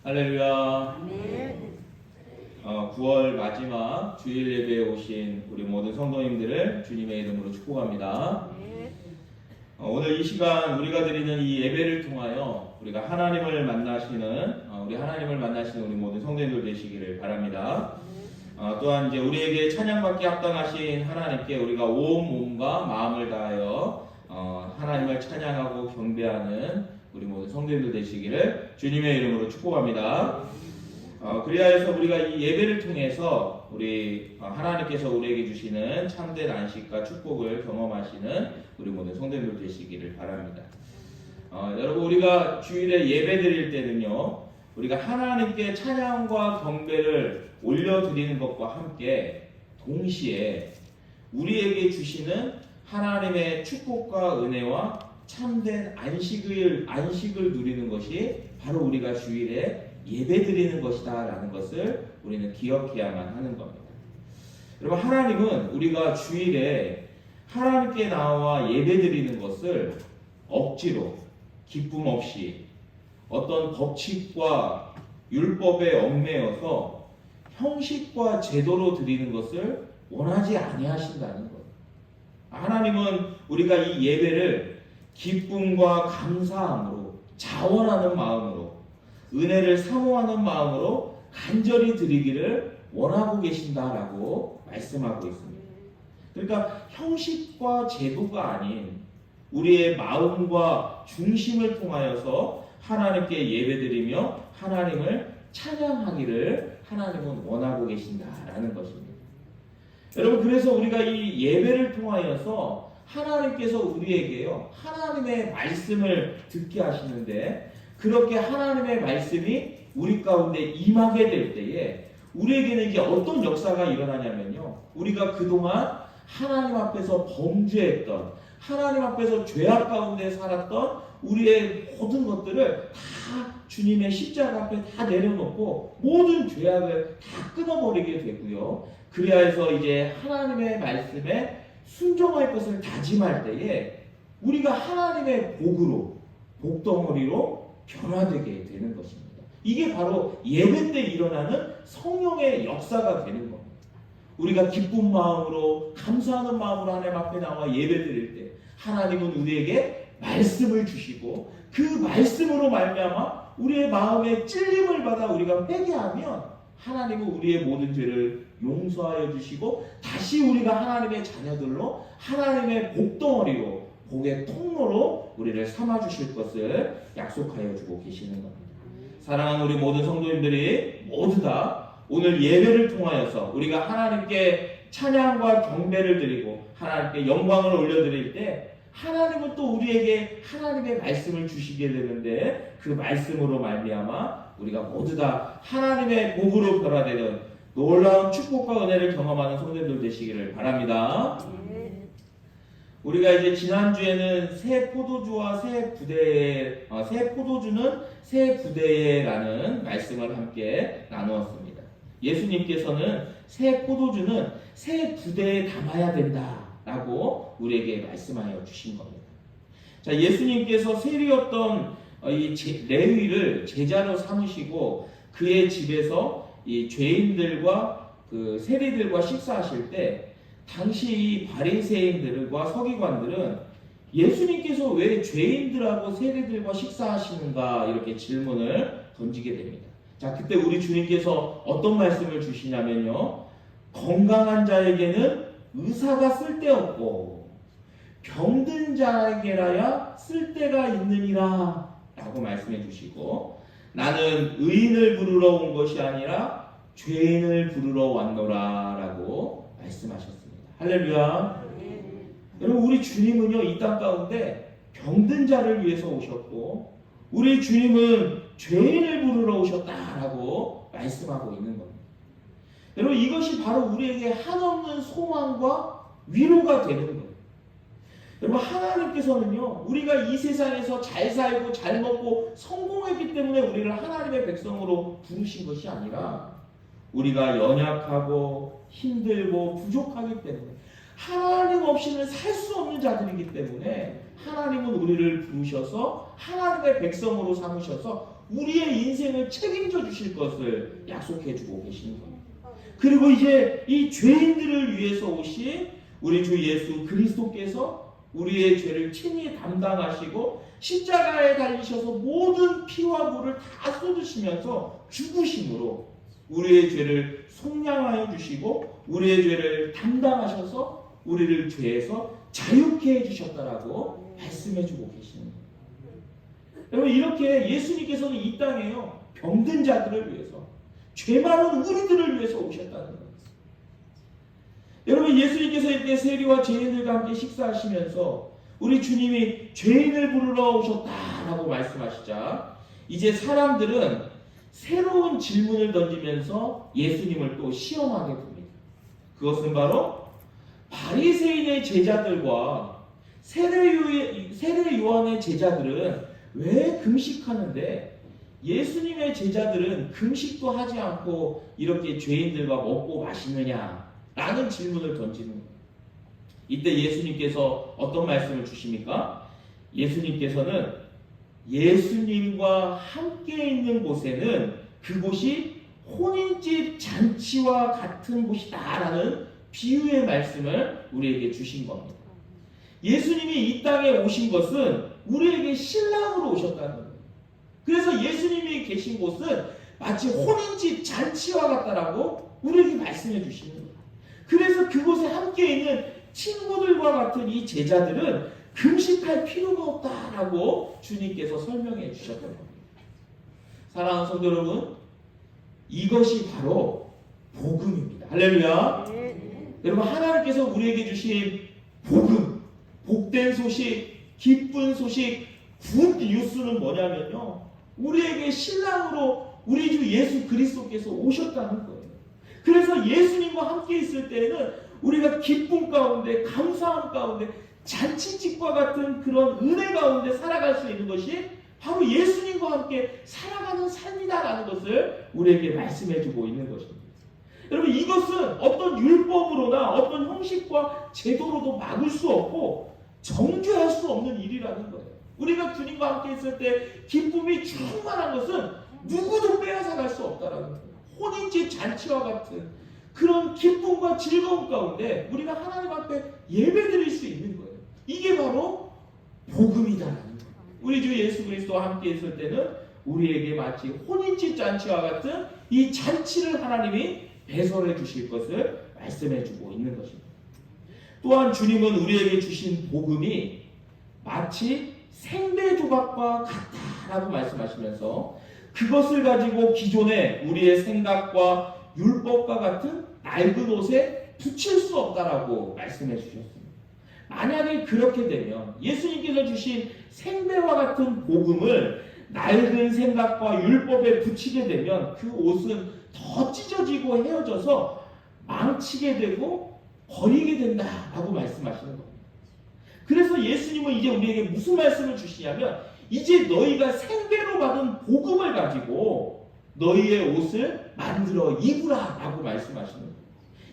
할렐루야. 아멘. 9월 마지막 주일 예배에 오신 우리 모든 성도님들을 주님의 이름으로 축복합니다. 아멘. 오늘 이 시간 우리가 드리는 이 예배를 통하여 우리가 하나님을 만나시는 우리 모든 성도님들 되시기를 바랍니다. 또한 이제 우리에게 찬양받기 합당하신 하나님께 우리가 온 몸과 마음을 다하여 하나님을 찬양하고 경배하는 우리 모든 성도님들 되시기를 주님의 이름으로 축복합니다. 그리하여서 우리가 이 예배를 통해서 우리 하나님께서 우리에게 주시는 참된 안식과 축복을 경험하시는 우리 모든 성도님들 되시기를 바랍니다. 여러분, 우리가 주일에 예배 드릴 때는요, 우리가 하나님께 찬양과 경배를 올려드리는 것과 함께 동시에 우리에게 주시는 하나님의 축복과 은혜와 참된 안식을 누리는 것이 바로 우리가 주일에 예배드리는 것이다 라는 것을 우리는 기억해야만 하는 겁니다. 여러분, 하나님은 우리가 주일에 하나님께 나와 예배드리는 것을 억지로 기쁨 없이 어떤 법칙과 율법에 얽매여서 형식과 제도로 드리는 것을 원하지 아니하신다는 거예요. 하나님은 우리가 이 예배를 기쁨과 감사함으로, 자원하는 마음으로, 은혜를 사모하는 마음으로 간절히 드리기를 원하고 계신다라고 말씀하고 있습니다. 그러니까 형식과 제도가 아닌 우리의 마음과 중심을 통하여서 하나님께 예배드리며 하나님을 찬양하기를 하나님은 원하고 계신다라는 것입니다. 여러분, 그래서 우리가 이 예배를 통하여서 하나님께서 우리에게요, 하나님의 말씀을 듣게 하시는데, 그렇게 하나님의 말씀이 우리 가운데 임하게 될 때에 우리에게는 이제 어떤 역사가 일어나냐면요, 우리가 그동안 하나님 앞에서 범죄했던, 하나님 앞에서 죄악 가운데 살았던 우리의 모든 것들을 다 주님의 십자가 앞에 다 내려놓고 모든 죄악을 다 끊어버리게 되고요, 그리하여서 이제 하나님의 말씀에 순종할 것을 다짐할 때에 우리가 하나님의 복으로, 복덩어리로 변화되게 되는 것입니다. 이게 바로 예배 때 일어나는 성령의 역사가 되는 겁니다. 우리가 기쁜 마음으로, 감사하는 마음으로 하나님 앞에 나와 예배 드릴 때 하나님은 우리에게 말씀을 주시고, 그 말씀으로 말미암아 우리의 마음에 찔림을 받아 우리가 회개하면 하나님은 우리의 모든 죄를 용서하여 주시고 다시 우리가 하나님의 자녀들로, 하나님의 복덩어리로, 복의 통로로 우리를 삼아주실 것을 약속하여 주고 계시는 겁니다. 사랑하는 우리 모든 성도님들이 모두 다 오늘 예배를 통하여서 우리가 하나님께 찬양과 경배를 드리고 하나님께 영광을 올려드릴 때 하나님은 또 우리에게 하나님의 말씀을 주시게 되는데, 그 말씀으로 말미암아 우리가 모두 다 하나님의 복으로 변화되는 놀라운 축복과 은혜를 경험하는 성도들 되시기를 바랍니다. 우리가 이제 지난주에는 새 포도주와 새 포도주는 새 부대에라는 말씀을 함께 나누었습니다. 예수님께서는 새 포도주는 새 부대에 담아야 된다라고 우리에게 말씀하여 주신 겁니다. 자, 예수님께서 세리였던 이 레위를 제자로 삼으시고 그의 집에서 이 죄인들과 그 세리들과 식사하실 때 당시 이 바리새인들과 서기관들은 예수님께서 왜 죄인들하고 세리들과 식사하시는가 이렇게 질문을 던지게 됩니다. 자, 그때 우리 주님께서 어떤 말씀을 주시냐면요, 건강한 자에게는 의사가 쓸데없고 병든 자에게라야 쓸데가 있느니라 라고 말씀해 주시고, 나는 의인을 부르러 온 것이 아니라 죄인을 부르러 왔노라 라고 말씀하셨습니다. 할렐루야. 여러분, 우리 주님은요, 이 땅 가운데 병든 자를 위해서 오셨고 우리 주님은 죄인을 부르러 오셨다라고 말씀하고 있는 겁니다. 여러분, 이것이 바로 우리에게 한없는 소망과 위로가 되는 거예요. 여러분, 하나님께서는요, 우리가 이 세상에서 잘 살고 잘 먹고 성공했기 때문에 우리를 하나님의 백성으로 부르신 것이 아니라 우리가 연약하고 힘들고 부족하기 때문에, 하나님 없이는 살 수 없는 자들이기 때문에 하나님은 우리를 부르셔서 하나님의 백성으로 삼으셔서 우리의 인생을 책임져 주실 것을 약속해 주고 계시는 겁니다. 그리고 이제 이 죄인들을 위해서 오신 우리 주 예수 그리스도께서 우리의 죄를 친히 담당하시고 십자가에 달리셔서 모든 피와 물을 다 쏟으시면서 죽으심으로 우리의 죄를 속량하여 주시고 우리의 죄를 담당하셔서 우리를 죄에서 자유케 해주셨다라고 말씀해주고 계시는 거예요. 여러분, 이렇게 예수님께서는 이 땅에요 병든 자들을 위해서, 죄 많은 우리들을 위해서 오셨다는 거예요. 여러분, 예수님께서 이렇게 세리와 죄인들과 함께 식사하시면서 우리 주님이 죄인을 부르러 오셨다라고 말씀하시자 이제 사람들은 새로운 질문을 던지면서 예수님을 또 시험하게 됩니다. 그것은 바로 바리새인의 제자들과 세례 요한의 제자들은 왜 금식하는데 예수님의 제자들은 금식도 하지 않고 이렇게 죄인들과 먹고 마시느냐라는 질문을 던지는 거예요. 이때 예수님께서 어떤 말씀을 주십니까? 예수님께서는 예수님과 함께 있는 곳에는 그곳이 혼인집 잔치와 같은 곳이다라는 비유의 말씀을 우리에게 주신 겁니다. 예수님이 이 땅에 오신 것은 우리에게 신랑으로 오셨다는 거예요. 그래서 예수님이 계신 곳은 마치 혼인집 잔치와 같다라고 우리에게 말씀해 주시는 거예요. 그래서 그곳에 함께 있는 친구들과 같은 이 제자들은 금식할 필요가 없다라고 주님께서 설명해 주셨던 겁니다. 사랑하는 성도 여러분, 이것이 바로 복음입니다. 할렐루야. 여러분, 하나님께서 우리에게 주신 복음, 복된 소식, 기쁜 소식, 굿 뉴스는 뭐냐면요, 우리에게 신랑으로 우리 주 예수 그리스도께서 오셨다는 거예요. 그래서 예수님과 함께 있을 때에는 우리가 기쁨 가운데, 감사함 가운데, 잔치집과 같은 그런 은혜 가운데 살아갈 수 있는 것이 바로 예수님과 함께 살아가는 삶이다라는 것을 우리에게 말씀해주고 있는 것입니다. 여러분, 이것은 어떤 율법으로나 어떤 형식과 제도로도 막을 수 없고 정죄할 수 없는 일이라는 거예요. 우리가 주님과 함께 있을 때 기쁨이 충만한 것은 누구도 빼앗아갈 수 없다라는 거예요. 혼인집 잔치와 같은 그런 기쁨과 즐거움 가운데 우리가 하나님 앞에 예배드릴 수 있는 거예요. 이게 바로 복음이다라는 거예요. 우리 주 예수 그리스도와 함께 있을 때는 우리에게 마치 혼인집 잔치와 같은 이 잔치를 하나님이 배설해 주실 것을 말씀해 주고 있는 것입니다. 또한 주님은 우리에게 주신 복음이 마치 생배 조각과 같다라고 말씀하시면서 그것을 가지고 기존의 우리의 생각과 율법과 같은 낡은 옷에 붙일 수 없다라고 말씀해 주셨습니다. 만약에 그렇게 되면 예수님께서 주신 생배와 같은 복음을 낡은 생각과 율법에 붙이게 되면 그 옷은 더 찢어지고 헤어져서 망치게 되고 버리게 된다라고 말씀하시는 겁니다. 그래서 예수님은 이제 우리에게 무슨 말씀을 주시냐면 이제 너희가 생배로 받은 복음을 가지고 너희의 옷을 만들어 입으라라고 말씀하시는 거예요.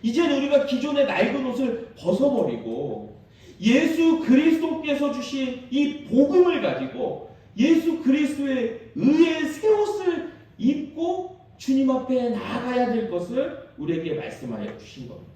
이제는 우리가 기존의 낡은 옷을 벗어버리고 예수 그리스도께서 주신 이 복음을 가지고 예수 그리스도의 의의 새 옷을 입고 주님 앞에 나아가야 될 것을 우리에게 말씀하여 주신 겁니다.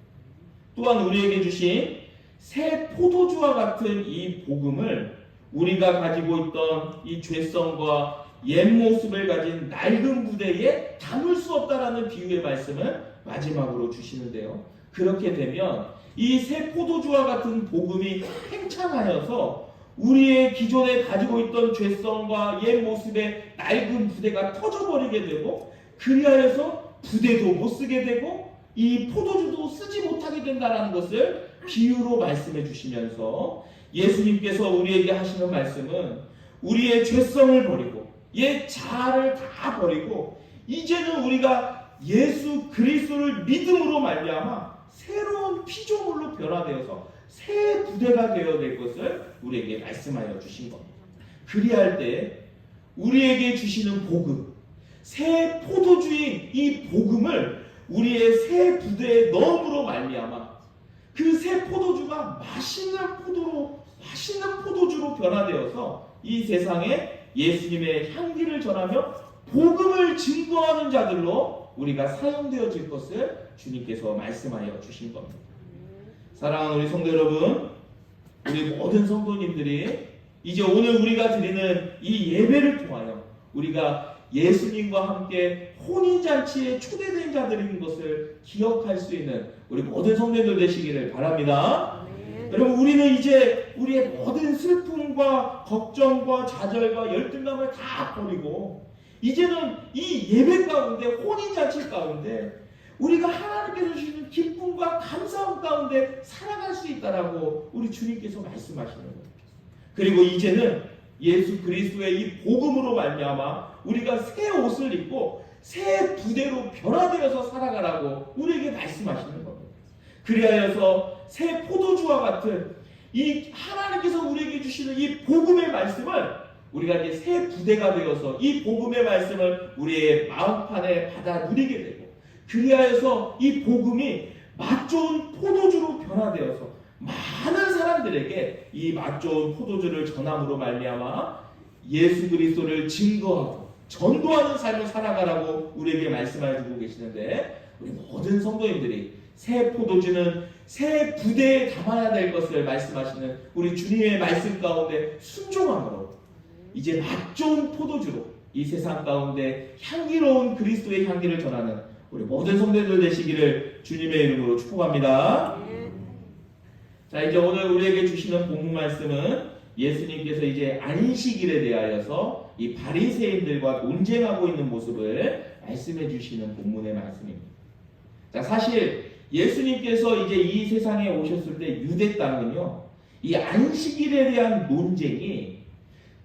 또한 우리에게 주신 새 포도주와 같은 이 복음을 우리가 가지고 있던 이 죄성과 옛 모습을 가진 낡은 부대에 담을 수 없다라는 비유의 말씀을 마지막으로 주시는데요. 그렇게 되면 이 새 포도주와 같은 복음이 팽창하여서 우리의 기존에 가지고 있던 죄성과 옛 모습의 낡은 부대가 터져버리게 되고 그리하여서 부대도 못 쓰게 되고 이 포도주도 쓰지 못하게 된다는 것을 비유로 말씀해 주시면서 예수님께서 우리에게 하시는 말씀은 우리의 죄성을 버리고 옛 자아를 다 버리고 이제는 우리가 예수 그리스도를 믿음으로 말미암아 새로운 피조물로 변화되어서 새 부대가 되어야 될 것을 우리에게 말씀하여 주신 겁니다. 그리할 때 우리에게 주시는 복음, 새 포도주인 이 복음을 우리의 새 부대에 넣음으로 말미암아 그 새 포도주가 맛있는 포도로 맛있는 포도주로 변화되어서 이 세상에 예수님의 향기를 전하며 복음을 증거하는 자들로 우리가 사용되어질 것을 주님께서 말씀하여 주신 겁니다. 사랑하는 우리 성도 여러분, 우리 모든 성도님들이 이제 오늘 우리가 드리는 이 예배를 통하여 우리가 예수님과 함께 혼인잔치에 초대된 자들인 것을 기억할 수 있는 우리 모든 성도들 되시기를 바랍니다. 여러분, 우리는 이제 우리의 모든 슬픔과 걱정과 좌절과 열등감을 다 버리고 이제는 이 예배 가운데, 혼인잔치 가운데 우리가 하나님께서 주시는 기쁨과 감사함 가운데 살아갈 수 있다라고 우리 주님께서 말씀하시는 거예요. 그리고 이제는 예수 그리스도의 이 복음으로 말미암아 우리가 새 옷을 입고 새 부대로 변화되어서 살아가라고 우리에게 말씀하시는 겁니다. 그리하여서 새 포도주와 같은 이 하나님께서 우리에게 주시는 이 복음의 말씀을 우리가 이제 새 부대가 되어서 이 복음의 말씀을 우리의 마음판에 받아 누리게 되고, 그리하여서 이 복음이 맛 좋은 포도주로 변화되어서 많은 사람들에게 이 맛 좋은 포도주를 전함으로 말미암아 예수 그리스도를 증거하고 전도하는 삶을 살아가라고 우리에게 말씀해 주고 계시는데, 우리 모든 성도님들이 새 포도주는 새 부대에 담아야 될 것을 말씀하시는 우리 주님의 말씀 가운데 순종함으로 이제 맛 좋은 포도주로 이 세상 가운데 향기로운 그리스도의 향기를 전하는 우리 모든 성도들 되시기를 주님의 이름으로 축복합니다. 자, 이제 오늘 우리에게 주시는 본문 말씀은 예수님께서 이제 안식일에 대하여서 이 바리새인들과 논쟁하고 있는 모습을 말씀해 주시는 본문의 말씀입니다. 자, 사실 예수님께서 이제 이 세상에 오셨을 때 유대 땅은요, 이 안식일에 대한 논쟁이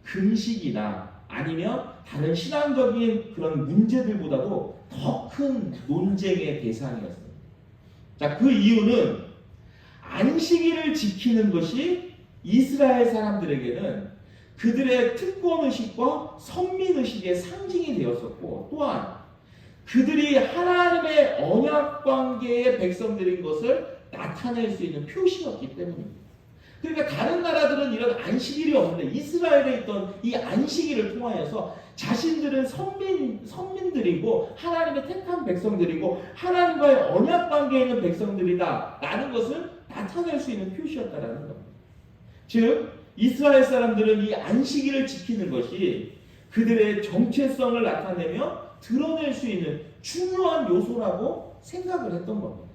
금식이나 아니면 다른 신앙적인 그런 문제들보다도 더 큰 논쟁의 대상이었습니다. 자, 그 이유는 안식일을 지키는 것이 이스라엘 사람들에게는 그들의 특권의식과 선민의식의 상징이 되었었고, 또한 그들이 하나님의 언약관계의 백성들인 것을 나타낼 수 있는 표시였기 때문입니다. 그러니까 다른 나라들은 이런 안식일이 없는데 이스라엘에 있던 이 안식일을 통하여서 자신들은 선민들이고 하나님의 택한 백성들이고 하나님과의 언약관계에 있는 백성들이다 라는 것을 나타낼 수 있는 표시였다라는 겁니다. 즉 이스라엘 사람들은 이 안식일을 지키는 것이 그들의 정체성을 나타내며 드러낼 수 있는 중요한 요소라고 생각을 했던 겁니다.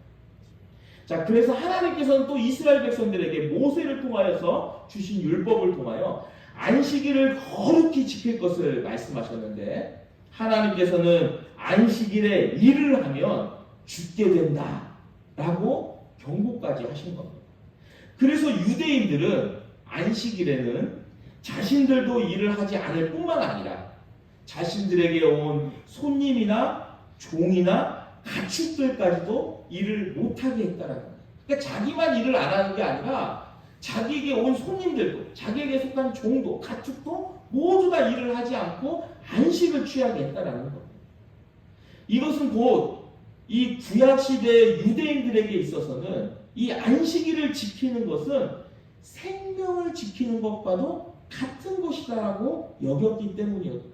자, 그래서 하나님께서는 또 이스라엘 백성들에게 모세를 통하여서 주신 율법을 통하여 안식일을 거룩히 지킬 것을 말씀하셨는데, 하나님께서는 안식일에 일을 하면 죽게 된다 라고 경고까지 하신 겁니다. 그래서 유대인들은 안식일에는 자신들도 일을 하지 않을 뿐만 아니라 자신들에게 온 손님이나 종이나 가축들까지도 일을 못하게 했다라는 거예요. 그러니까 자기만 일을 안 하는 게 아니라 자기에게 온 손님들도, 자기에게 속한 종도, 가축도 모두 다 일을 하지 않고 안식을 취하게 했다라는 겁니다. 이것은 곧 이 구약시대의 유대인들에게 있어서는 이 안식일을 지키는 것은 생명을 지키는 것과도 같은 것이다라고 여겼기 때문이었고,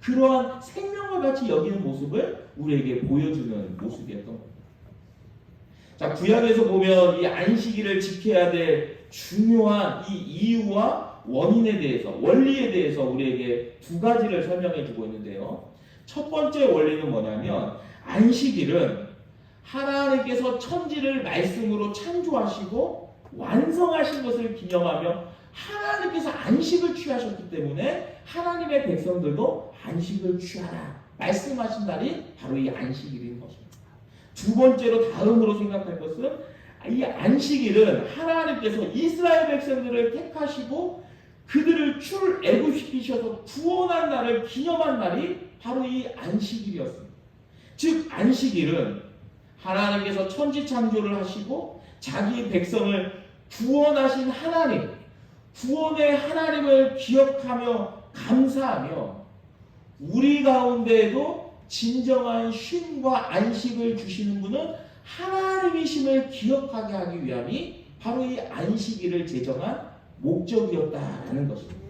그러한 생명을 같이 여기는 모습을 우리에게 보여주는 모습이었던 겁니다. 자, 구약에서 보면 이 안식일을 지켜야 될 중요한 이 이유와 원인에 대해서, 원리에 대해서 우리에게 두 가지를 설명해 주고 있는데요. 첫 번째 원리는 뭐냐면, 안식일은 하나님께서 천지를 말씀으로 창조하시고 완성하신 것을 기념하며 하나님께서 안식을 취하셨기 때문에 하나님의 백성들도 안식을 취하라 말씀하신 날이 바로 이 안식일인 것입니다. 두 번째로 다음으로 생각할 것은, 이 안식일은 하나님께서 이스라엘 백성들을 택하시고 그들을 출애굽시키셔서 구원한 날을 기념한 날이 바로 이 안식일이었습니다. 즉 안식일은 하나님께서 천지 창조를 하시고 자기 백성을 구원하신 하나님, 구원의 하나님을 기억하며 감사하며 우리 가운데에도 진정한 쉼과 안식을 주시는 분은 하나님이심을 기억하게 하기 위함이 바로 이 안식일을 제정한 목적이었다라는 것입니다.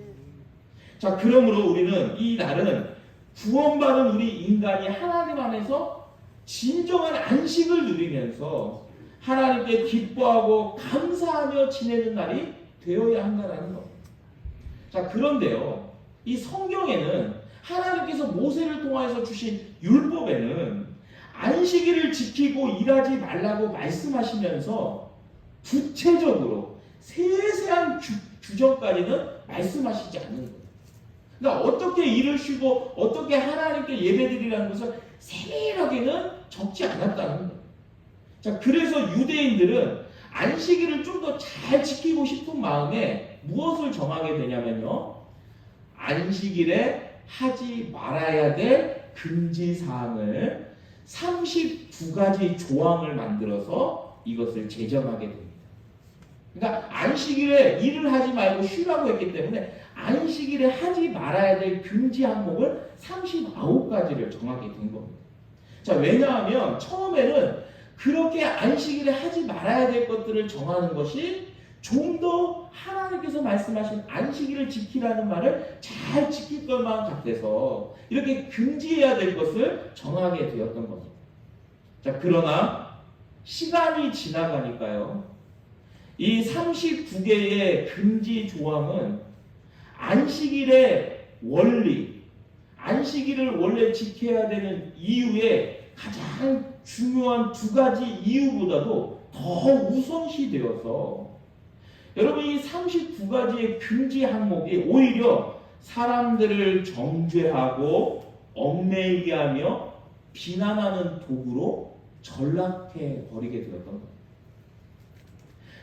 자, 그러므로 우리는 이 날은 구원받은 우리 인간이 하나님 안에서 진정한 안식을 누리면서 하나님께 기뻐하고 감사하며 지내는 날이 되어야 한다는 겁니다. 자, 그런데요, 이 성경에는 하나님께서 모세를 통하여서 주신 율법에는 안식일을 지키고 일하지 말라고 말씀하시면서 구체적으로 세세한 규정까지는 말씀하시지 않는 거예요. 그러니까 어떻게 일을 쉬고 어떻게 하나님께 예배드리라는 것을 세밀하게는 적지 않았다는 거예요. 자, 그래서 유대인들은 안식일을 좀 더 잘 지키고 싶은 마음에 무엇을 정하게 되냐면요, 안식일에 하지 말아야 될 금지사항을 32가지 조항을 만들어서 이것을 제정하게 됩니다. 그러니까 안식일에 일을 하지 말고 쉬라고 했기 때문에 안식일에 하지 말아야 될 금지 항목을 39가지를 정하게 된 겁니다. 자, 왜냐하면 처음에는 그렇게 안식일에 하지 말아야 될 것들을 정하는 것이 좀 더 하나님께서 말씀하신 안식일을 지키라는 말을 잘 지킬 것만 같아서 이렇게 금지해야 될 것을 정하게 되었던 겁니다. 자, 그러나 시간이 지나가니까요, 이 39개의 금지 조항은 안식일의 원리, 안식일을 원래 지켜야 되는 이유의 가장 중요한 2가지 이유보다도 더 우선시 되어서 여러분, 이 39가지의 금지 항목이 오히려 사람들을 정죄하고 얽매이게 하며 비난하는 도구로 전락해 버리게 되었던 겁니다.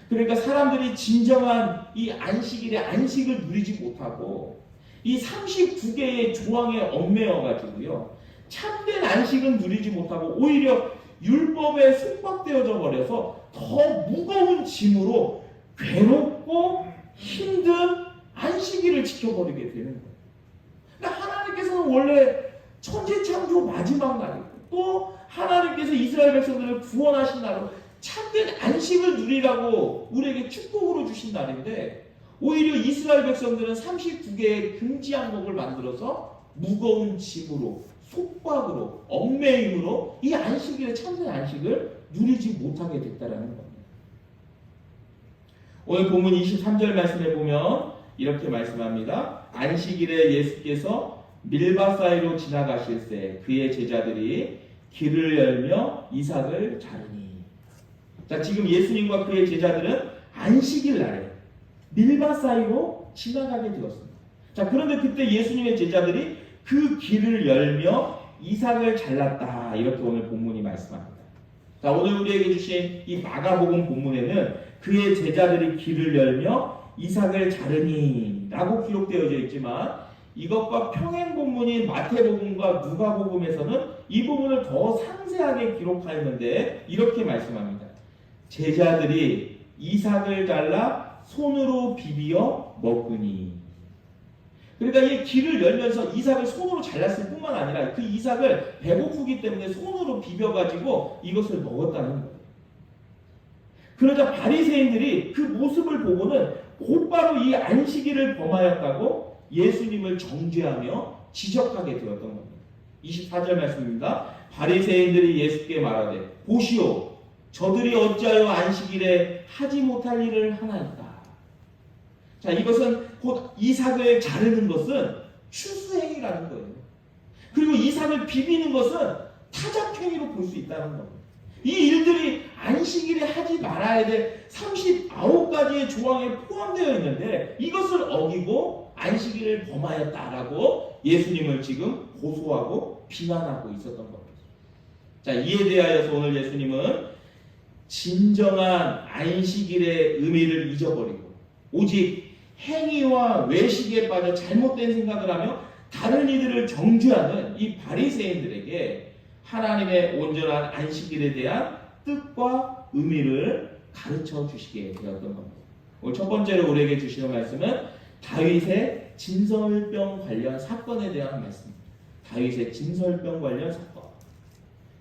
그러니까 사람들이 진정한 이 안식일에 안식을 누리지 못하고 이 39개의 조항에 얽매여 가지고요, 참된 안식은 누리지 못하고 오히려 율법에 속박되어져 버려서 더 무거운 짐으로 괴롭고 힘든 안식일을 지켜버리게 되는 거예요. 그러니까 하나님께서는 원래 천지창조 마지막 날이고 또 하나님께서 이스라엘 백성들을 구원하신 날로 참된 안식을 누리라고 우리에게 축복으로 주신 날인데, 오히려 이스라엘 백성들은 39개의 금지 항목을 만들어서 무거운 짐으로, 속박으로, 얽매임으로 이 안식일의 참된 안식을 누리지 못하게 됐다라는 겁니다. 오늘 본문 23절 말씀에 보면 이렇게 말씀합니다. 안식일에 예수께서 밀바 사이로 지나가실새 그의 제자들이 길을 열며 이삭을 자르니. 자, 지금 예수님과 그의 제자들은 안식일 날에 밀바 사이로 지나가게 되었습니다. 자, 그런데 그때 예수님의 제자들이 그 길을 열며 이삭을 잘랐다, 이렇게 오늘 본문이 말씀합니다. 자, 오늘 우리에게 주신 이 마가복음 본문에는 그의 제자들이 길을 열며 이삭을 자르니 라고 기록되어져 있지만, 이것과 평행 본문인 마태복음과 누가복음에서는 이 부분을 더 상세하게 기록하였는데 이렇게 말씀합니다. 제자들이 이삭을 잘라 손으로 비비어 먹으니. 그러니까 이 길을 열면서 이삭을 손으로 잘랐을 뿐만 아니라 그 이삭을 배고프기 때문에 손으로 비벼가지고 이것을 먹었다는 거예요. 그러자 바리새인들이 그 모습을 보고는 곧바로 이 안식일을 범하였다고 예수님을 정죄하며 지적하게 되었던 겁니다. 24절 말씀입니다. 바리새인들이 예수께 말하되 보시오, 저들이 어찌하여 안식일에 하지 못할 일을 하나이까. 자, 이것은 곧 이삭을 자르는 것은 추수행위라는 거예요. 그리고 이삭을 비비는 것은 타작행위로 볼 수 있다는 겁니다. 이 일들이 안식일에 하지 말아야 될 39가지의 조항에 포함되어 있는데 이것을 어기고 안식일을 범하였다라고 예수님을 지금 고소하고 비난하고 있었던 겁니다. 자, 이에 대하여서 오늘 예수님은 진정한 안식일의 의미를 잊어버리고 오직 행위와 외식에 빠져 잘못된 생각을 하며 다른 이들을 정죄하는 이 바리새인들에게 하나님의 온전한 안식일에 대한 뜻과 의미를 가르쳐 주시게 되었던 겁니다. 오늘 첫 번째로 우리에게 주시는 말씀은 다윗의 진설병 관련 사건에 대한 말씀입니다. 다윗의 진설병 관련 사건.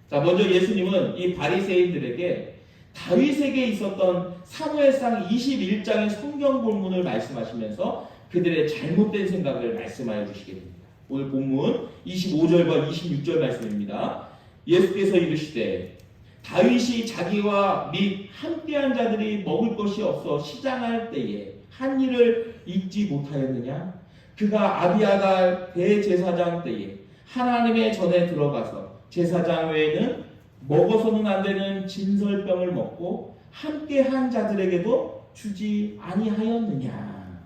자, 먼저 예수님은 이 바리새인들에게 다윗에게 있었던 사무엘상 21장의 성경 본문을 말씀하시면서 그들의 잘못된 생각을 말씀하여 주시게 됩니다. 오늘 본문 25절과 26절 말씀입니다. 예수께서 이르시되 다윗이 자기와 및 함께한 자들이 먹을 것이 없어 시장할 때에 한 일을 잊지 못하였느냐? 그가 아비아달 대제사장 때에 하나님의 전에 들어가서 제사장 외에는 먹어서는 안 되는 진설병을 먹고 함께한 자들에게도 주지 아니하였느냐?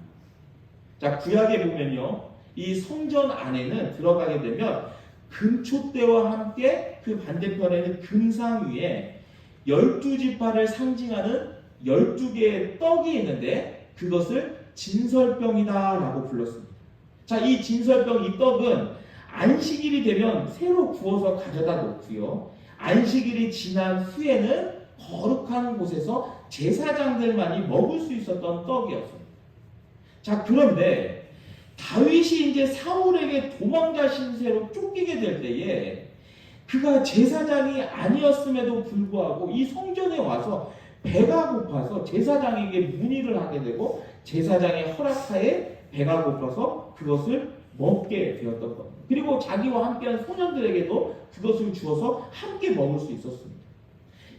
자, 구약에 보면요, 이 성전 안에는 들어가게 되면 금촛대와 함께 그 반대편에는 금상 위에 12지파를 상징하는 12개의 떡이 있는데 그것을 진설병이다 라고 불렀습니다. 자, 이 진설병, 이 떡은 안식일이 되면 새로 구워서 가져다 놓고요, 안식일이 지난 후에는 거룩한 곳에서 제사장들만이 먹을 수 있었던 떡이었습니다. 자, 그런데 다윗이 이제 사울에게 도망자 신세로 쫓기게 될 때에 그가 제사장이 아니었음에도 불구하고 이 성전에 와서 배가 고파서 제사장에게 문의를 하게 되고 제사장의 허락하에 배가 고파서 그것을 먹게 되었던 겁니다. 그리고 자기와 함께한 소년들에게도 그것을 주어서 함께 먹을 수 있었습니다.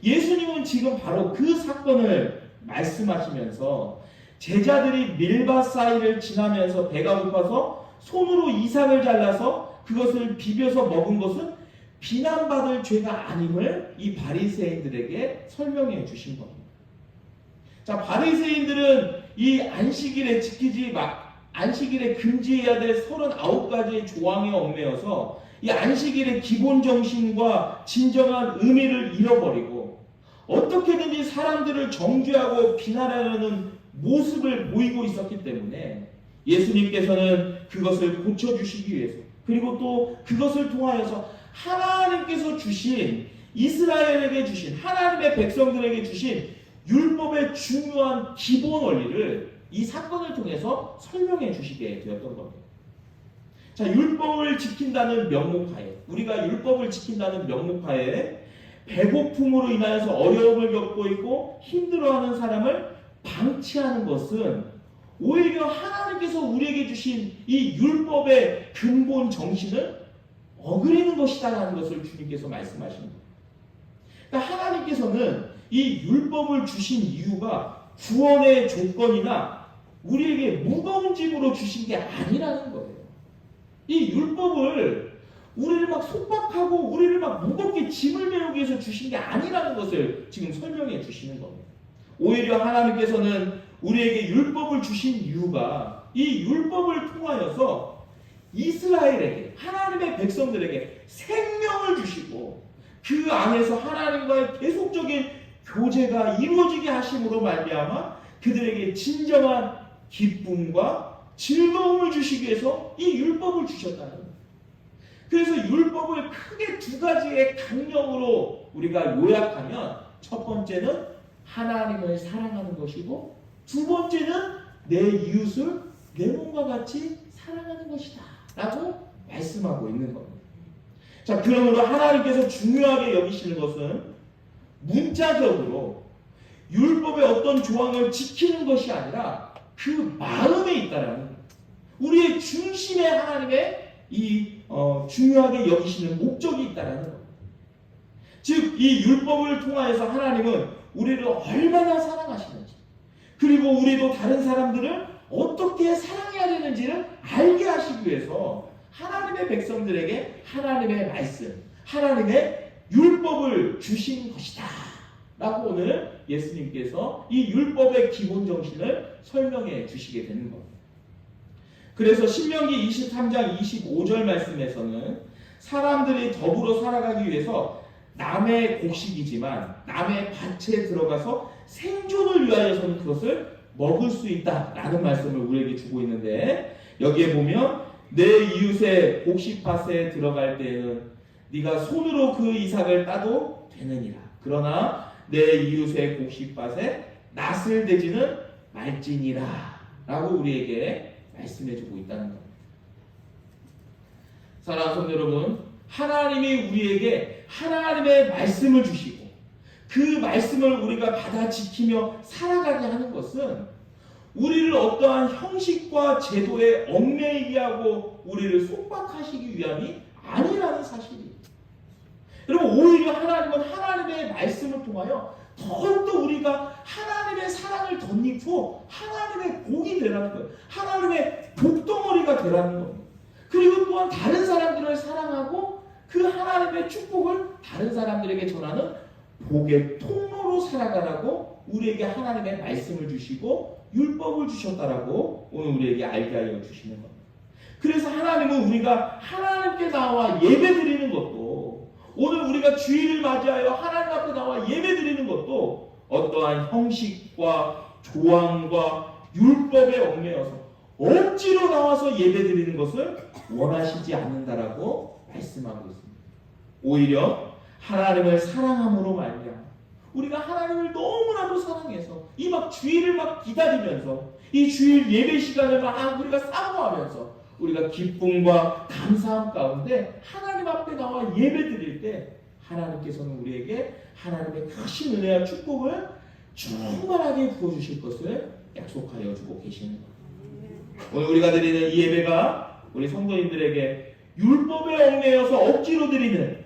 예수님은 지금 바로 그 사건을 말씀하시면서 제자들이 밀밭 사이를 지나면서 배가 고파서 손으로 이삭을 잘라서 그것을 비벼서 먹은 것은 비난받을 죄가 아님을 이 바리새인들에게 설명해 주신 겁니다. 자, 바리새인들은 이 안식일에 금지해야 될 39가지의 조항에 얽매여서 이 안식일의 기본 정신과 진정한 의미를 잃어버리고 어떻게든지 사람들을 정죄하고 비난하려는 모습을 보이고 있었기 때문에 예수님께서는 그것을 고쳐주시기 위해서, 그리고 또 그것을 통하여서 하나님께서 주신, 이스라엘에게 주신, 하나님의 백성들에게 주신 율법의 중요한 기본 원리를 이 사건을 통해서 설명해 주시게 되었던 겁니다. 자, 율법을 지킨다는 명목하에, 우리가 율법을 지킨다는 명목하에 배고픔으로 인하여서 어려움을 겪고 있고 힘들어하는 사람을 방치하는 것은 오히려 하나님께서 우리에게 주신 이 율법의 근본 정신을 어그리는 것이다라는 것을 주님께서 말씀하십니다. 그러니까 하나님께서는 이 율법을 주신 이유가 구원의 조건이나 우리에게 무거운 짐으로 주신 게 아니라는 거예요. 이 율법을 우리를 막 속박하고 우리를 막 무겁게 짐을 메우기 위해서 주신 게 아니라는 것을 지금 설명해 주시는 겁니다. 오히려 하나님께서는 우리에게 율법을 주신 이유가 이 율법을 통하여서 이스라엘에게, 하나님의 백성들에게 생명을 주시고 그 안에서 하나님과의 계속적인 교제가 이루어지게 하심으로 말미암아 그들에게 진정한 기쁨과 즐거움을 주시기 위해서 이 율법을 주셨다는 거예요. 그래서 율법을 크게 두 가지의 강령으로 우리가 요약하면 첫 번째는 하나님을 사랑하는 것이고 두 번째는 내 이웃을 내 몸과 같이 사랑하는 것이다 라고 말씀하고 있는 겁니다. 자, 그러므로 하나님께서 중요하게 여기시는 것은 문자적으로 율법의 어떤 조항을 지키는 것이 아니라 그 마음에 있다라는 거예요. 우리의 중심에 하나님의 중요하게 여기시는 목적이 있다라는 거예요. 즉, 이 율법을 통하여서 하나님은 우리를 얼마나 사랑하시는지, 그리고 우리도 다른 사람들을 어떻게 사랑해야 되는지를 알게 하시기 위해서 하나님의 백성들에게 하나님의 말씀, 하나님의 율법을 주신 것이다 라고 오늘 예수님께서 이 율법의 기본 정신을 설명해 주시게 되는 겁니다. 그래서 신명기 23장 25절 말씀에서는 사람들이 더불어 살아가기 위해서 남의 곡식이지만 남의 밭에 들어가서 생존을 위하여서는 그것을 먹을 수 있다라는 말씀을 우리에게 주고 있는데, 여기에 보면 내 이웃의 곡식밭에 들어갈 때에는 네가 손으로 그 이삭을 따도 되느니라. 그러나 내 이웃의 곡식밭에 낫을 대지는 말지니라 라고 우리에게 말씀해주고 있다는 겁니다. 사랑하는 성도 여러분, 하나님이 우리에게 하나님의 말씀을 주시고 그 말씀을 우리가 받아 지키며 살아가게 하는 것은 우리를 어떠한 형식과 제도에 얽매이게 하고 우리를 속박하시기 위함이 아니라는 사실이에요. 여러분, 오히려 하나님은 하나님의 말씀을 통하여 더욱더 우리가 하나님의 사랑을 덧입고 하나님의 복이 되라는 거예요. 하나님의 복덩어리가 되라는 거예요. 그리고 또한 다른 사람들을 사랑하고 그 하나님의 축복을 다른 사람들에게 전하는 복의 통로로 살아가라고 우리에게 하나님의 말씀을 주시고 율법을 주셨다라고 오늘 우리에게 알게 하여 주시는 겁니다. 그래서 하나님은 우리가 하나님께 나와 예배드리는 것도, 오늘 우리가 주일을 맞이하여 하나님 앞에 나와 예배드리는 것도 어떠한 형식과 조항과 율법에 얽매여서 억지로 나와서 예배드리는 것을 원하시지 않는다라고 말씀하고 있습니다. 오히려 하나님을 사랑함으로 말미암아 우리가 하나님을 너무나도 사랑해서 이 막 주일을 막 기다리면서 이 주일 예배 시간을 막 우리가 사모하면서 우리가 기쁨과 감사함 가운데 하나님 앞에 나와 예배드릴 때 하나님께서는 우리에게 하나님의 크신 은혜와 축복을 충만하게 부어주실 것을 약속하여 주고 계시는 겁니다. 오늘 우리가 드리는 이 예배가 우리 성도님들에게 율법에 얽매여서 억지로 드리는,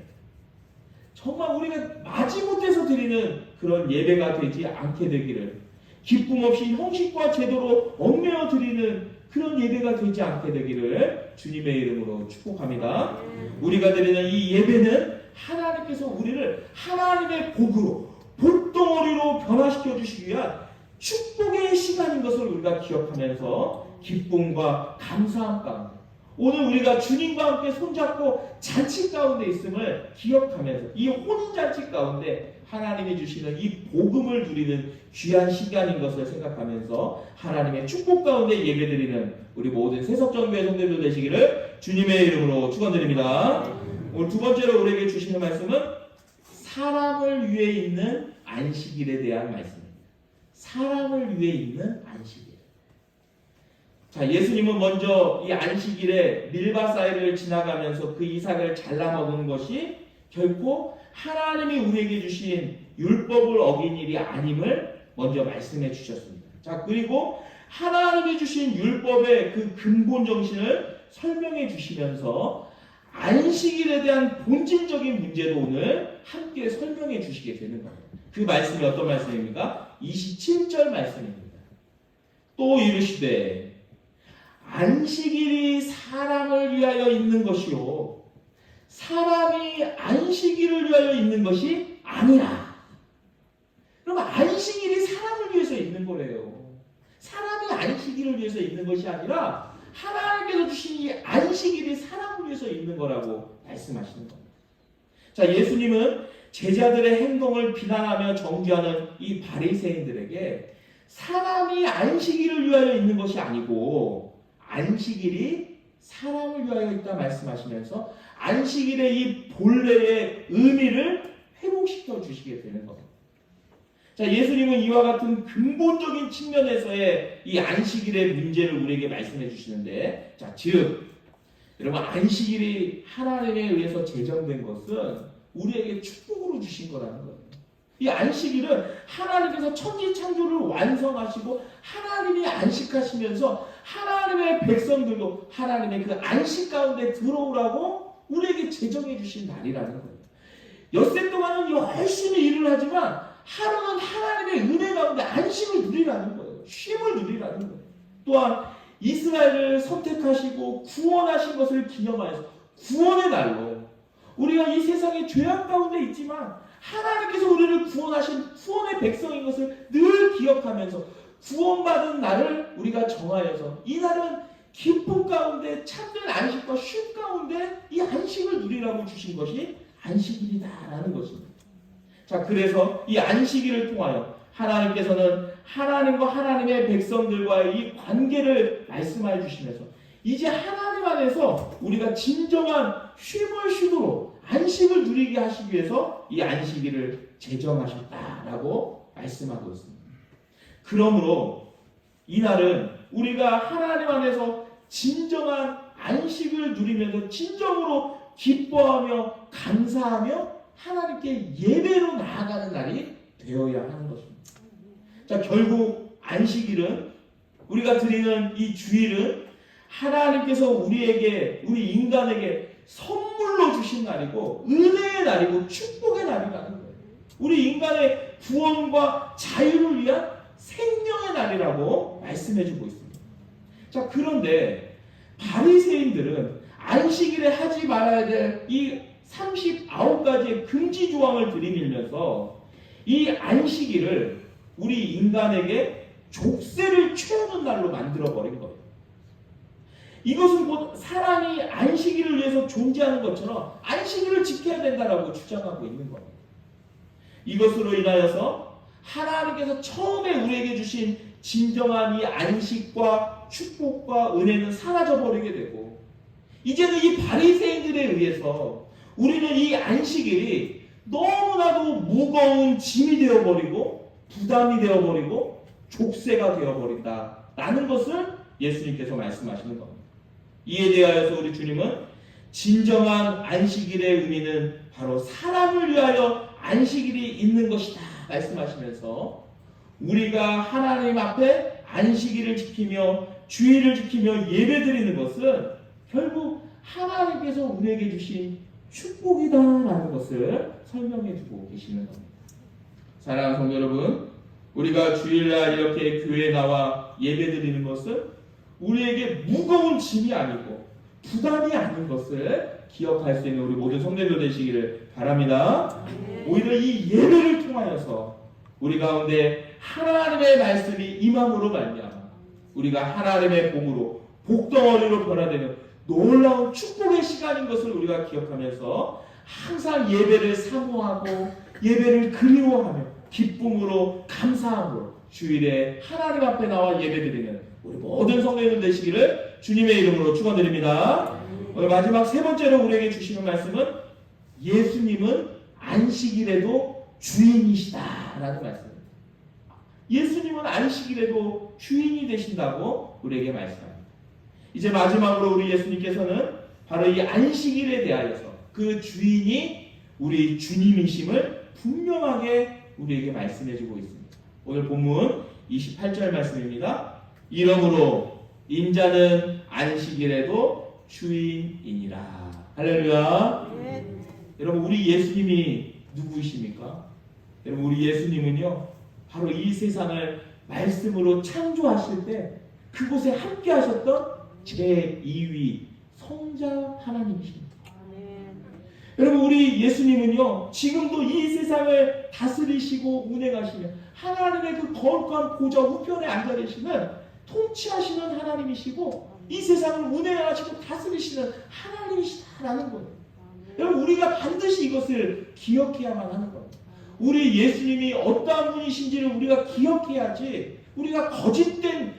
정말 우리가 마지못해서 드리는 그런 예배가 되지 않게 되기를, 기쁨 없이 형식과 제도로 얽매여 드리는 그런 예배가 되지 않게 되기를 주님의 이름으로 축복합니다. 우리가 드리는 이 예배는 하나님께서 우리를 하나님의 복으로, 복덩어리로 변화시켜 주시기 위한 축복의 시간인 것을 우리가 기억하면서 기쁨과 감사함 가운데 오늘 우리가 주님과 함께 손잡고 잔치 가운데 있음을 기억하면서 이 혼인잔치 가운데 하나님이 주시는 이 복음을 누리는 귀한 시간인 것을 생각하면서 하나님의 축복 가운데 예배드리는 우리 모든 세석정교회 성도들 되시기를 주님의 이름으로 축원드립니다. 오늘 두 번째로 우리에게 주시는 말씀은 사람을 위해 있는 안식일에 대한 말씀입니다. 사람을 위해 있는 안식일. 자, 예수님은 먼저 이 안식일에 밀바사이를 지나가면서 그 이삭을 잘라 먹은 것이 결코 하나님이 우리에게 주신 율법을 어긴 일이 아님을 먼저 말씀해 주셨습니다. 자, 그리고 하나님이 주신 율법의 그 근본 정신을 설명해 주시면서 안식일에 대한 본질적인 문제도 오늘 함께 설명해 주시게 되는 겁니다. 그 말씀이 어떤 말씀입니까? 27절 말씀입니다. 또 이르시되 안식일이 사람을 위하여 있는 것이요 사람이 안식일을 위하여 있는 것이 아니라. 그럼 안식일이 사람을 위해서 있는 거래요. 사람이 안식일을 위해서 있는 것이 아니라 하나님께서 주신 이 안식일이 사람을 위해서 있는 거라고 말씀하시는 겁니다. 자, 예수님은 제자들의 행동을 비난하며 정죄하는 이 바리새인들에게 사람이 안식일을 위하여 있는 것이 아니고 안식일이 사람을 위하여 있다 말씀하시면서 안식일의 이 본래의 의미를 회복시켜 주시게 되는 겁니다. 자, 예수님은 이와 같은 근본적인 측면에서의 이 안식일의 문제를 우리에게 말씀해 주시는데, 자, 즉 여러분, 안식일이 하나님에 의해서 제정된 것은 우리에게 축복으로 주신 거라는 거예요. 이 안식일은 하나님께서 천지 창조를 완성하시고 하나님이 안식하시면서 하나님의 백성들도 하나님의 그 안식 가운데 들어오라고 우리에게 제정해 주신 날이라는 거예요. 엿새 동안은 열심히 일을 하지만 하루는 하나님의 은혜 가운데 안식을 누리라는 거예요. 쉼을 누리라는 거예요. 또한 이스라엘을 선택하시고 구원하신 것을 기념하여서 구원의 날로 우리가 이 세상의 죄악 가운데 있지만 하나님께서 우리를 구원하신 구원의 백성인 것을 늘 기억하면서 구원받은 날을 우리가 정하여서 이 날은 기쁨 가운데 참된 안식과 쉼 가운데 이 안식을 누리라고 주신 것이 안식일이다라는 것입니다. 자, 그래서 이 안식일을 통하여 하나님께서는 하나님과 하나님의 백성들과의 이 관계를 말씀해 주시면서 이제 하나님 안에서 우리가 진정한 쉼을 쉬도록 안식을 누리게 하시기 위해서 이 안식일을 제정하셨다라고 말씀하고 있습니다. 그러므로 이 날은 우리가 하나님 안에서 진정한 안식을 누리면서 진정으로 기뻐하며 감사하며 하나님께 예배로 나아가는 날이 되어야 하는 것입니다. 자, 결국 안식일은, 우리가 드리는 이 주일은 하나님께서 우리 인간에게 선물로 주신 날이고 은혜의 날이고 축복의 날이라는 거예요. 우리 인간의 구원과 자유를 위한 생명의 날이라고 말씀해주고 있습니다. 자, 그런데 바리새인들은 안식일에 하지 말아야 될 이 39가지의 금지 조항을 들이밀면서 이 안식일을 우리 인간에게 족쇄를 채우는 날로 만들어버린 거예요. 이것은 곧 사람이 안식일을 위해서 존재하는 것처럼 안식일을 지켜야 된다라고 주장하고 있는 거예요. 이것으로 인하여서 하나님께서 처음에 우리에게 주신 진정한 이 안식과 축복과 은혜는 사라져버리게 되고, 이제는 이 바리새인들에 의해서 우리는 이 안식일이 너무나도 무거운 짐이 되어버리고 부담이 되어버리고 족쇄가 되어버린다라는 것을 예수님께서 말씀하시는 겁니다. 이에 대하여서 우리 주님은 진정한 안식일의 의미는 바로 사람을 위하여 안식일이 있는 것이다 말씀하시면서, 우리가 하나님 앞에 안식일을 지키며 주일을 지키며 예배드리는 것은 결국 하나님께서 우리에게 주신 축복이다라는 것을 설명해 주고 계시는 겁니다. 사랑하는 성도 여러분, 우리가 주일날 이렇게 교회에 나와 예배드리는 것은 우리에게 무거운 짐이 아니고 부담이 아닌 것을 기억할 수 있는 우리 모든 성도들 되시기를 바랍니다. 오히려 이 예배를 통하여서 우리 가운데 하나님의 말씀이 임함으로 말미암아 우리가 하나님의 복으로 복덩어리로 변화되는 놀라운 축복의 시간인 것을 우리가 기억하면서 항상 예배를 사모하고 예배를 그리워하며 기쁨으로 감사함으로 주일에 하나님 앞에 나와 예배드리는 우리 모든 성도들 되시기를 주님의 이름으로 축원드립니다. 오늘 마지막 세 번째로 우리에게 주시는 말씀은 예수님은 안식일에도 주인이시다라는 말씀입니다. 예수님은 안식일에도 주인이 되신다고 우리에게 말씀합니다. 이제 마지막으로 우리 예수님께서는 바로 이 안식일에 대하여서 그 주인이 우리 주님이심을 분명하게 우리에게 말씀해주고 있습니다. 오늘 본문 28절 말씀입니다. 이러므로 인자는 안식일에도 주인이니라. 할렐루야. 여러분, 우리 예수님이 누구이십니까? 여러분, 우리 예수님은요 바로 이 세상을 말씀으로 창조하실 때 그곳에 함께 하셨던 제2위 성자 하나님이십니다. 여러분, 우리 예수님은요 지금도 이 세상을 다스리시고 운행하시며 하나님의 그 거룩한 보좌 우편에 앉아 계시는 통치하시는 하나님이시고 이 세상을 운행하시고 다스리시는 하나님이시다라는 거예요. 여러분, 우리가 반드시 이것을 기억해야만 하는 거예요. 우리 예수님이 어떠한 분이신지를 우리가 기억해야지 우리가 거짓된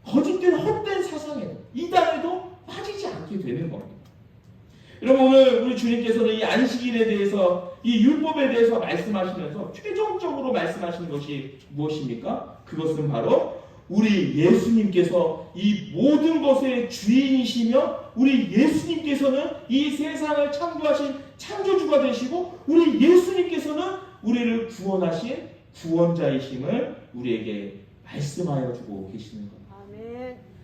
헛된 사상에 이단에도 빠지지 않게 되는 겁니다. 여러분, 오늘 우리 주님께서는 이 안식일에 대해서 이 율법에 대해서 말씀하시면서 최종적으로 말씀하시는 것이 무엇입니까? 그것은 바로 우리 예수님께서 이 모든 것의 주인이시며 우리 예수님께서는 이 세상을 창조하신 창조주가 되시고 우리 예수님께서는 우리를 구원하신 구원자이심을 우리에게 말씀하여 주고 계시는 겁니다.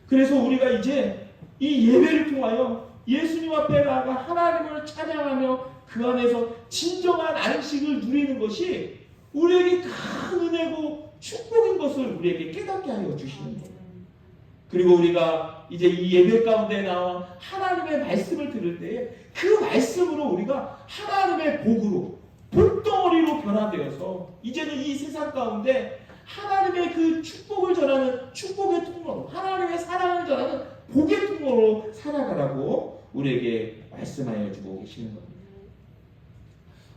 그래서 우리가 이제 이 예배를 통하여 예수님 앞에 나아가 하나님을 찬양하며 그 안에서 진정한 안식을 누리는 것이 우리에게 큰 은혜고 축복인 것을 우리에게 깨닫게 하여 주시는 거예요. 그리고 우리가 이제 이 예배 가운데 나와 하나님의 말씀을 들을 때에 그 말씀으로 우리가 하나님의 복으로 복덩어리로 변화되어서 이제는 이 세상 가운데 하나님의 그 축복을 전하는 축복의 통로로, 하나님의 사랑을 전하는 복의 통로로 살아가라고 우리에게 말씀하여 주고 계시는 겁니다.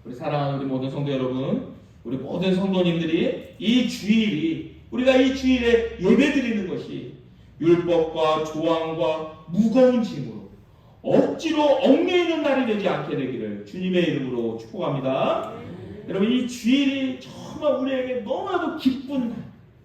우리 사랑하는 우리 모든 성도 여러분, 우리 모든 성도님들이 이 주일이, 우리가 이 주일에 예배드리는 것이 율법과 조항과 무거운 짐으로 억지로 얽매이는 날이 되지 않게 되기를 주님의 이름으로 축복합니다. 여러분, 이 주일이 정말 우리에게 너무나도 기쁜 날,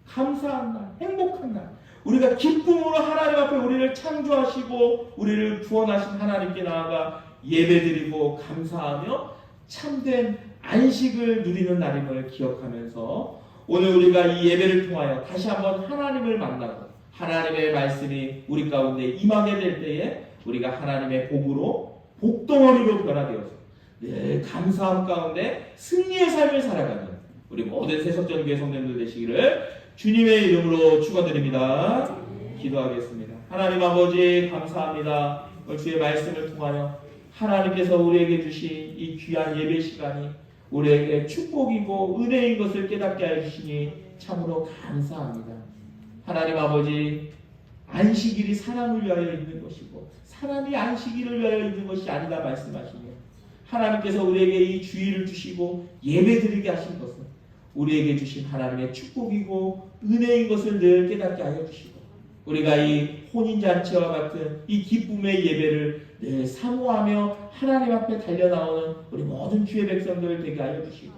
감사한 날, 행복한 날, 우리가 기쁨으로 하나님 앞에 우리를 창조하시고 우리를 구원하신 하나님께 나아가 예배드리고 감사하며 참된 안식을 누리는 날임을 기억하면서 오늘 우리가 이 예배를 통하여 다시 한번 하나님을 만나고 하나님의 말씀이 우리 가운데 임하게 될 때에 우리가 하나님의 복으로 복덩어리로 변화되어서 늘 감사함 가운데 승리의 삶을 살아가는 우리 모든 세석전교회 성도님들 되시기를 주님의 이름으로 축원드립니다. 기도하겠습니다. 하나님 아버지 감사합니다. 오늘 주의 말씀을 통하여 하나님께서 우리에게 주신 이 귀한 예배 시간이 우리에게 축복이고 은혜인 것을 깨닫게 하여 주시니 참으로 감사합니다. 하나님 아버지, 안식일이 사람을 위하여 있는 것이고 사람이 안식일을 위하여 있는 것이 아니다 말씀하시며 하나님께서 우리에게 이 주의를 주시고 예배드리게 하신 것은 우리에게 주신 하나님의 축복이고 은혜인 것을 늘 깨닫게 하여 주시고 우리가 이 혼인잔치와 같은 이 기쁨의 예배를 늘 사모하며 하나님 앞에 달려나오는 우리 모든 주의 백성들 되게 하여 주시고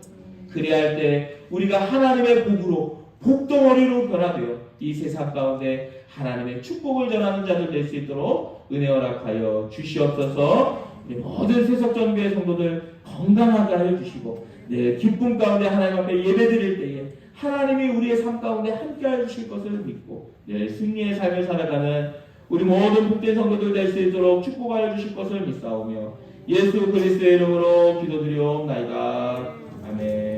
그래야 할 때 우리가 하나님의 복으로 복덩어리로 변화되어 이 세상 가운데 하나님의 축복을 전하는 자들 될 수 있도록 은혜 허락하여 주시옵소서. 우리 모든 세석전교회 성도들 건강하게 하여 주시고 네, 기쁨 가운데 하나님 앞에 예배드릴 때에 하나님이 우리의 삶 가운데 함께 하여 주실 것을 믿고 네, 승리의 삶을 살아가는 우리 모든 복된 성도들 될 수 있도록 축복하여 주실 것을 믿사오며 예수 그리스도의 이름으로 기도드리옵나이다. 아멘.